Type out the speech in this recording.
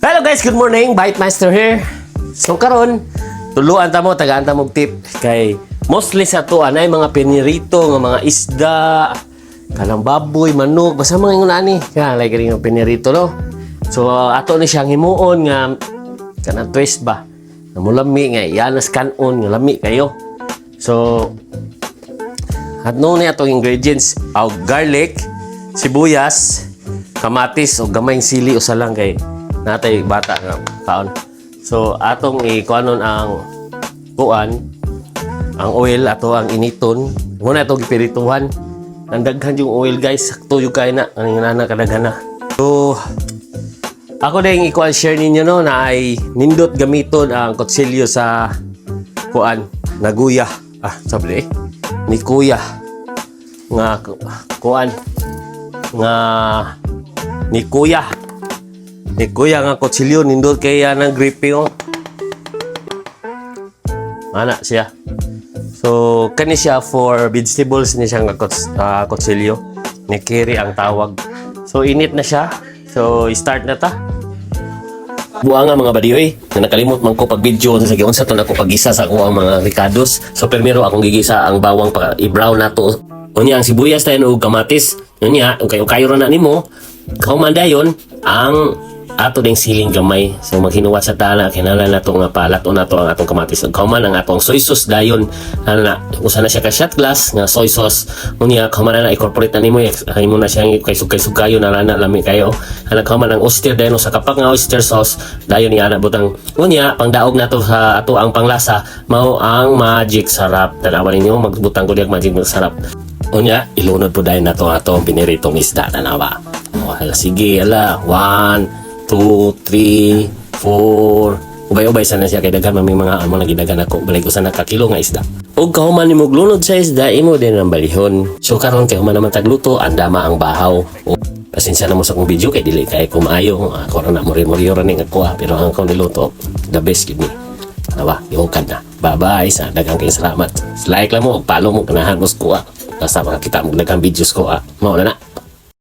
Hello guys, good morning. Bite Master here. So karon, tuluan ta mo, tagaan ta mo tip kay mostly sa to anay mga pinirito nga mga isda, kanang baboy, manok, basta mga ingon ani. Kaya like ring pinirito no. So ato ni siyang himuon nga kanang twist ba. Nga mulami nga iyanas kanon nga lami kayo. So atno ni atong ingredients, garlic, sibuyas, kamatis o gamayng sili usa lang kay natay bata nga kaon. So atong ikuanon ang ang oil ato ang initon. Muna atong gipirituhan. Ang daghan yung oil guys, sakto yung kay na ang nana kadaghan na. So ako ding ikuan share ninyo no na ay nindot gamiton ang kutsilyo sa naguya. Sabi ni kuya nga ni kuya nga kutsilyo nindot kaya ng gripping ana siya. So kani siya for vegetables ni siya nga kutsilyo ni kiri ang tawag. So init na siya. So start na ta. Buang nga mga badiyoy, na nakalimot man ko pag video sa giunsa to nako pag-isa sa ako ang mga ricados. So primero akong gigisa ang bawang para i-brown nato. Unya ang sibuyas tayo og kamatis. Unya kayo ra na nimo. Kaumandayon ang ato ding siling gamay. So maghinuwa sa tala kinahanglan nato nga palato nato ang atong kamatis. Kauman ang atong soy sauce dayon ana usa na siya ka shot glass nga soy sauce. Unya kauman na incorporate na nimo mo na siya kay sugay-sugayon na lami kayo. Ana kauman ang oyster dayon sa kapak nga oyster sauce dayon ni ana butang. Unya pangdaog nato sa ato ang panglasa mao ang magic sarap. Tanawa ninyo magbutang ko diag magic sarap. Unya ilunod po dayon nato atong piniritong isda tanawa. Sige, 1 2, 3, 4. Ubay-ubay sana siya kay daghan may mga amo na gidagan ako balik ko sa nakakilo nga isda. Og kahuman nimo glunod sa isda imo din ang balihon. So karon kay human naman tagluto andama ang bahaw. Pasensya na mo sa akong video kay dili kay ko maayo. Ako ra na mori-mori ra ning ako pero ang akong niluto the best gid ni. Awa, ihukan na. Bye-bye sa daghang kay salamat. Like lang mo, follow mo kanahan mo ko. Basta makakita mo daghang videos ko. Mao na na.